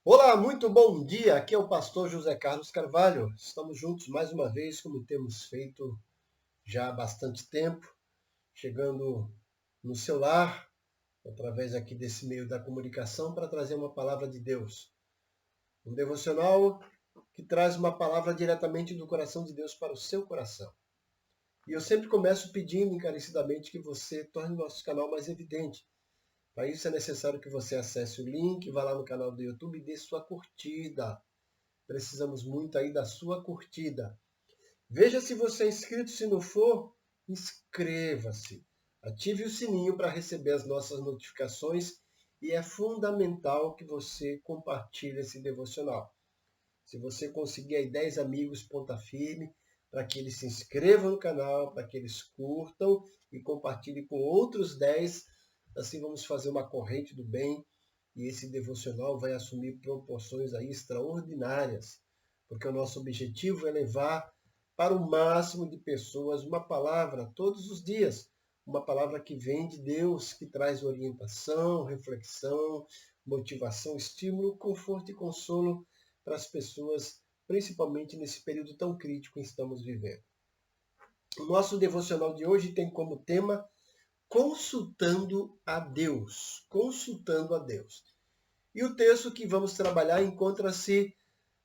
Olá, muito bom dia. Aqui é o pastor José Carlos Carvalho. Estamos juntos mais uma vez, como temos feito já há bastante tempo, chegando no seu lar, através aqui desse meio da comunicação, para trazer uma palavra de Deus. Um devocional que traz uma palavra diretamente do coração de Deus para o seu coração. E eu sempre começo pedindo encarecidamente que você torne o nosso canal mais evidente. Para isso é necessário que você acesse o link, vá lá no canal do YouTube e dê sua curtida. Precisamos muito aí da sua curtida. Veja se você é inscrito, se não for, inscreva-se. Ative o sininho para receber as nossas notificações e é fundamental que você compartilhe esse devocional. Se você conseguir aí 10 amigos, ponta firme, para que eles se inscrevam no canal, para que eles curtam e compartilhem com outros 10. Assim vamos fazer uma corrente do bem e esse devocional vai assumir proporções aí extraordinárias, porque o nosso objetivo é levar para o máximo de pessoas uma palavra todos os dias, uma palavra que vem de Deus, que traz orientação, reflexão, motivação, estímulo, conforto e consolo para as pessoas, principalmente nesse período tão crítico que estamos vivendo. O nosso devocional de hoje tem como tema Consultando a Deus. Consultando a Deus. E o texto que vamos trabalhar encontra-se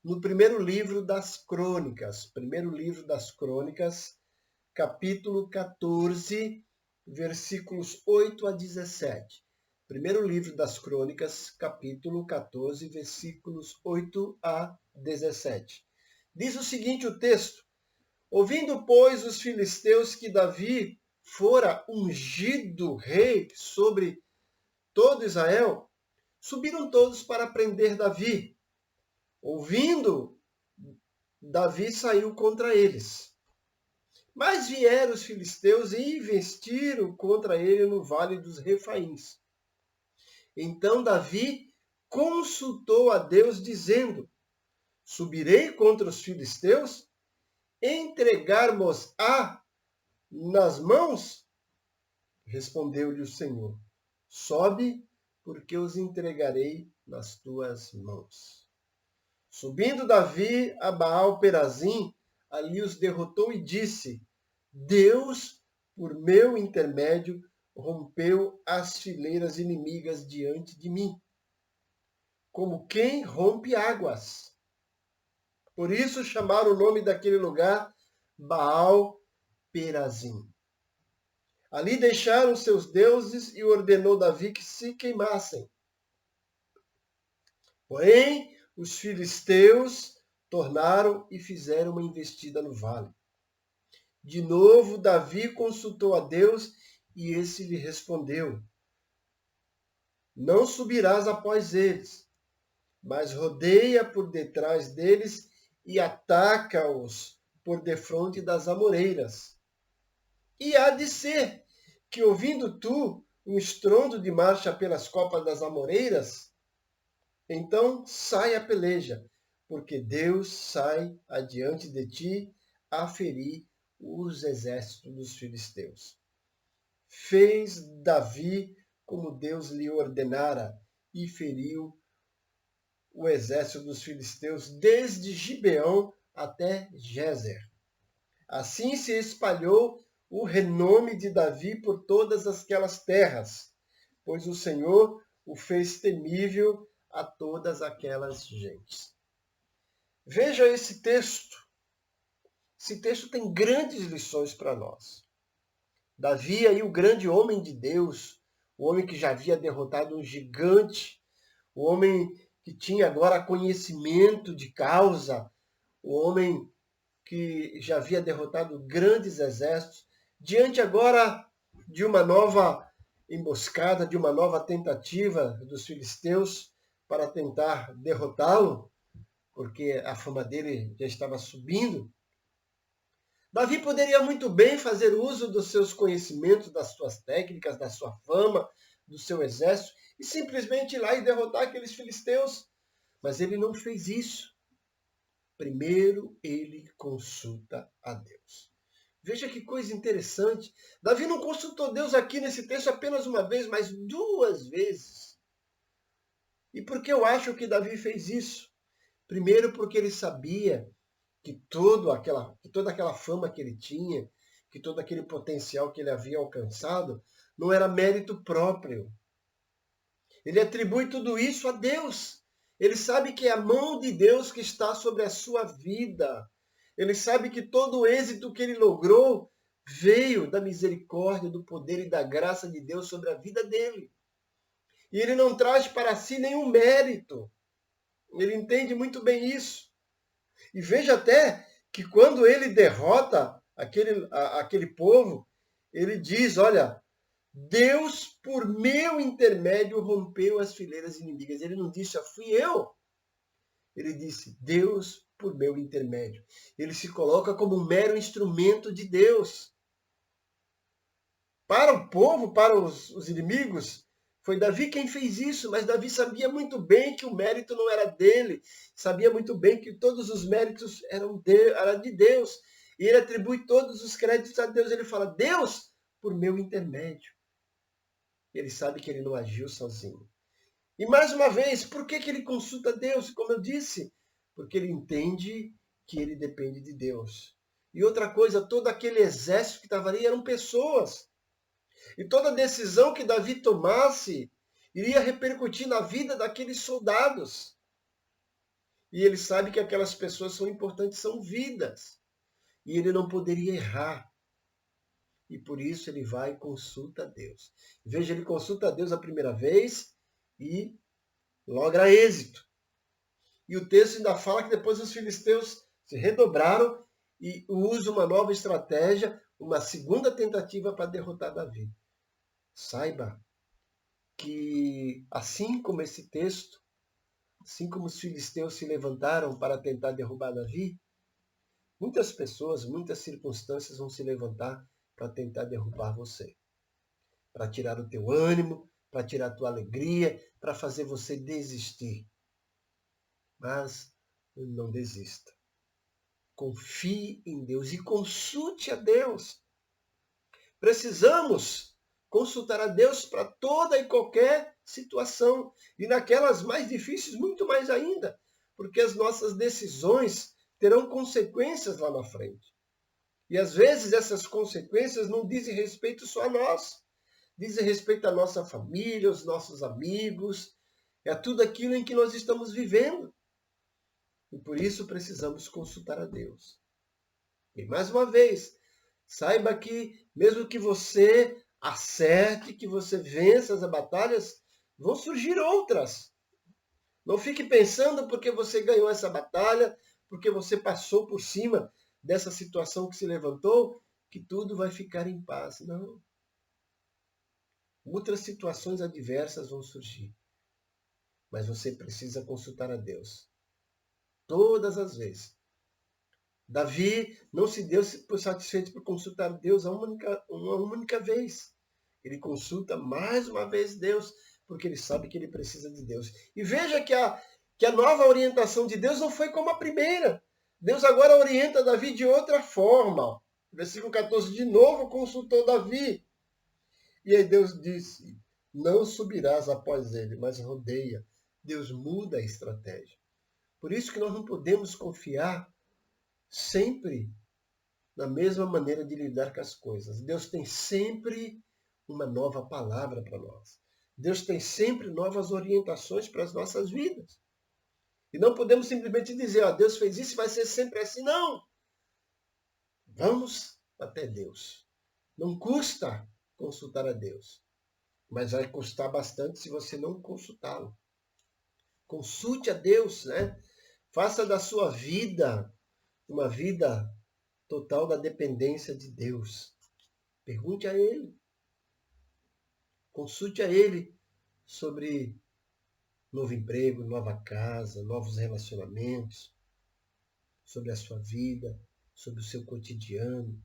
no primeiro livro das Crônicas. Primeiro livro das Crônicas, capítulo 14, versículos 8 a 17. Primeiro livro das Crônicas, capítulo 14, versículos 8 a 17. Diz o seguinte o texto: Ouvindo, pois, os filisteus que Davi fora ungido rei sobre todo Israel, subiram todos para prender Davi. Ouvindo, Davi saiu contra eles. Mas vieram os filisteus e investiram contra ele no vale dos Refaíns. Então Davi consultou a Deus, dizendo: Subirei contra os filisteus? Entregarmos-á nas mãos? Respondeu-lhe o Senhor: Sobe, porque os entregarei nas tuas mãos. Subindo Davi a Baal-Perazim, ali os derrotou e disse: Deus, por meu intermédio, rompeu as fileiras inimigas diante de mim, como quem rompe águas. Por isso chamaram o nome daquele lugar Baal-Perazim. Ali deixaram seus deuses e ordenou Davi que se queimassem. Porém, os filisteus tornaram e fizeram uma investida no vale. De novo, Davi consultou a Deus e esse lhe respondeu: Não subirás após eles, mas rodeia por detrás deles e ataca-os por defronte das amoreiras. E há de ser que, ouvindo tu um estrondo de marcha pelas copas das amoreiras, então sai a peleja, porque Deus sai adiante de ti a ferir os exércitos dos filisteus. Fez Davi como Deus lhe ordenara e feriu o exército dos filisteus desde Gibeão até Gézer. Assim se espalhou o renome de Davi por todas aquelas terras, pois o Senhor o fez temível a todas aquelas gentes. Veja esse texto. Esse texto tem grandes lições para nós. Davi, aí, o grande homem de Deus, o homem que já havia derrotado um gigante, o homem que tinha agora conhecimento de causa, o homem que já havia derrotado grandes exércitos, diante agora de uma nova emboscada, de uma nova tentativa dos filisteus para tentar derrotá-lo, porque a fama dele já estava subindo, Davi poderia muito bem fazer uso dos seus conhecimentos, das suas técnicas, da sua fama, do seu exército, e simplesmente ir lá e derrotar aqueles filisteus. Mas ele não fez isso. Primeiro ele consulta a Deus. Veja que coisa interessante. Davi não consultou Deus aqui nesse texto apenas uma vez, mas duas vezes. E por que eu acho que Davi fez isso? Primeiro porque ele sabia que toda aquela fama que ele tinha, que todo aquele potencial que ele havia alcançado, não era mérito próprio. Ele atribui tudo isso a Deus. Ele sabe que é a mão de Deus que está sobre a sua vida. Ele sabe que todo o êxito que ele logrou veio da misericórdia, do poder e da graça de Deus sobre a vida dele. E ele não traz para si nenhum mérito. Ele entende muito bem isso. E veja até que quando ele derrota aquele povo, ele diz, olha, Deus, por meu intermédio, rompeu as fileiras inimigas. Ele não disse, fui eu. Ele disse, Deus, por meu intermédio. Ele se coloca como um mero instrumento de Deus. Para o povo, para os inimigos, foi Davi quem fez isso, mas Davi sabia muito bem que o mérito não era dele, sabia muito bem que todos os méritos eram de Deus, e ele atribui todos os créditos a Deus. Ele fala, Deus, por meu intermédio. Ele sabe que ele não agiu sozinho. E mais uma vez, por que ele consulta Deus? Como eu disse, porque ele entende que ele depende de Deus. E outra coisa, todo aquele exército que estava ali eram pessoas. E toda decisão que Davi tomasse iria repercutir na vida daqueles soldados. E ele sabe que aquelas pessoas são importantes, são vidas. E ele não poderia errar. E por isso ele vai e consulta a Deus. Veja, ele consulta a Deus a primeira vez e logra êxito. E o texto ainda fala que depois os filisteus se redobraram e usam uma nova estratégia, uma segunda tentativa para derrotar Davi. Saiba que, assim como esse texto, assim como os filisteus se levantaram para tentar derrubar Davi, muitas pessoas, muitas circunstâncias vão se levantar para tentar derrubar você. Para tirar o teu ânimo, para tirar a tua alegria, para fazer você desistir. Mas não desista. Confie em Deus e consulte a Deus. Precisamos consultar a Deus para toda e qualquer situação. E naquelas mais difíceis, muito mais ainda. Porque as nossas decisões terão consequências lá na frente. E às vezes essas consequências não dizem respeito só a nós. Dizem respeito à nossa família, aos nossos amigos, a tudo aquilo em que nós estamos vivendo. E por isso precisamos consultar a Deus. E mais uma vez, saiba que mesmo que você acerte, que você vença as batalhas, vão surgir outras. Não fique pensando porque você ganhou essa batalha, porque você passou por cima dessa situação que se levantou, que tudo vai ficar em paz. Não. Outras situações adversas vão surgir. Mas você precisa consultar a Deus. Todas as vezes. Davi não se deu por satisfeito por consultar Deus uma única vez. Ele consulta mais uma vez Deus, porque ele sabe que ele precisa de Deus. E veja que a nova orientação de Deus não foi como a primeira. Deus agora orienta Davi de outra forma. Versículo 14, de novo consultou Davi. E aí Deus disse, não subirás após ele, mas rodeia. Deus muda a estratégia. Por isso que nós não podemos confiar sempre na mesma maneira de lidar com as coisas. Deus tem sempre uma nova palavra para nós. Deus tem sempre novas orientações para as nossas vidas. E não podemos simplesmente dizer, Deus fez isso e vai ser sempre assim. Não! Vamos até Deus. Não custa consultar a Deus, mas vai custar bastante se você não consultá-lo. Consulte a Deus, né? Faça da sua vida uma vida total da dependência de Deus. Pergunte a Ele. Consulte a Ele sobre novo emprego, nova casa, novos relacionamentos, sobre a sua vida, sobre o seu cotidiano.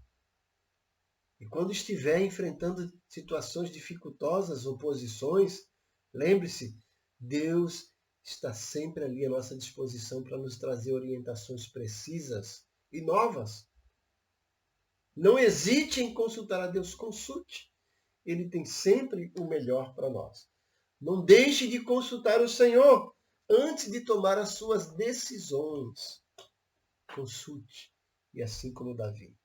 E quando estiver enfrentando situações dificultosas, oposições, lembre-se, Deus está sempre ali à nossa disposição para nos trazer orientações precisas e novas. Não hesite em consultar a Deus, consulte. Ele tem sempre o melhor para nós. Não deixe de consultar o Senhor antes de tomar as suas decisões. Consulte, e assim como Davi.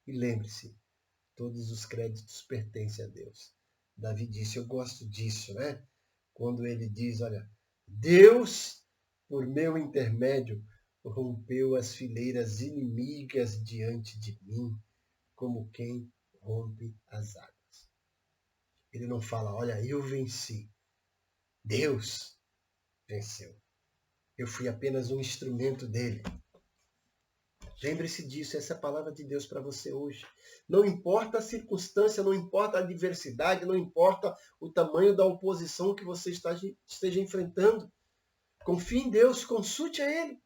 E lembre-se, todos os créditos pertencem a Deus. Davi disse, eu gosto disso, né? Quando ele diz, olha, Deus, por meu intermédio, rompeu as fileiras inimigas diante de mim, como quem rompe as águas. Ele não fala, olha, eu venci. Deus venceu. Eu fui apenas um instrumento dele. Lembre-se disso, essa é a palavra de Deus para você hoje. Não importa a circunstância, não importa a adversidade, não importa o tamanho da oposição que você esteja enfrentando. Confie em Deus, consulte a Ele.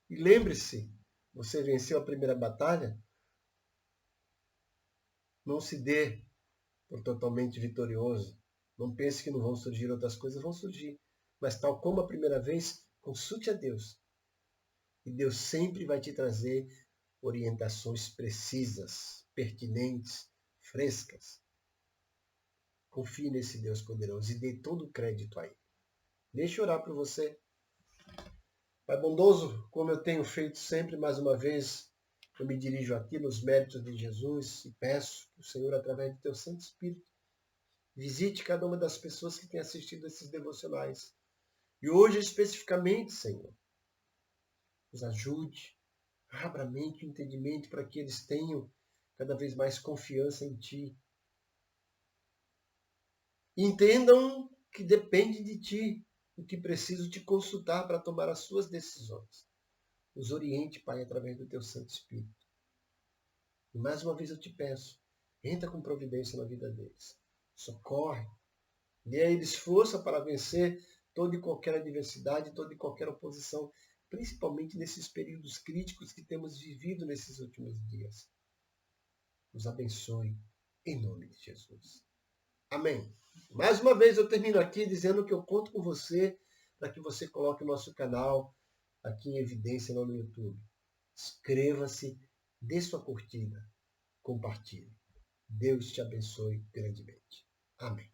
E lembre-se, você venceu a primeira batalha, não se dê por totalmente vitorioso. Não pense que não vão surgir outras coisas, vão surgir. Mas tal como a primeira vez, consulte a Deus. E Deus sempre vai te trazer orientações precisas, pertinentes, frescas. Confie nesse Deus poderoso e dê todo o crédito a Ele. Deixa eu orar por você. Pai bondoso, como eu tenho feito sempre, mais uma vez, eu me dirijo aqui nos méritos de Jesus e peço que o Senhor, através do Teu Santo Espírito, visite cada uma das pessoas que têm assistido esses devocionais. E hoje, especificamente, Senhor, nos ajude, abra a mente e o entendimento para que eles tenham cada vez mais confiança em Ti. E entendam que depende de Ti, o que preciso te consultar para tomar as suas decisões. Os oriente, Pai, através do Teu Santo Espírito. E mais uma vez eu te peço, entra com providência na vida deles. Socorre. Dê a eles força para vencer toda e qualquer adversidade, toda e qualquer oposição, principalmente nesses períodos críticos que temos vivido nesses últimos dias. Nos abençoe, em nome de Jesus. Amém. Mais uma vez eu termino aqui dizendo que eu conto com você para que você coloque o nosso canal aqui em evidência no YouTube. Inscreva-se, dê sua curtida, compartilhe. Deus te abençoe grandemente. Amém.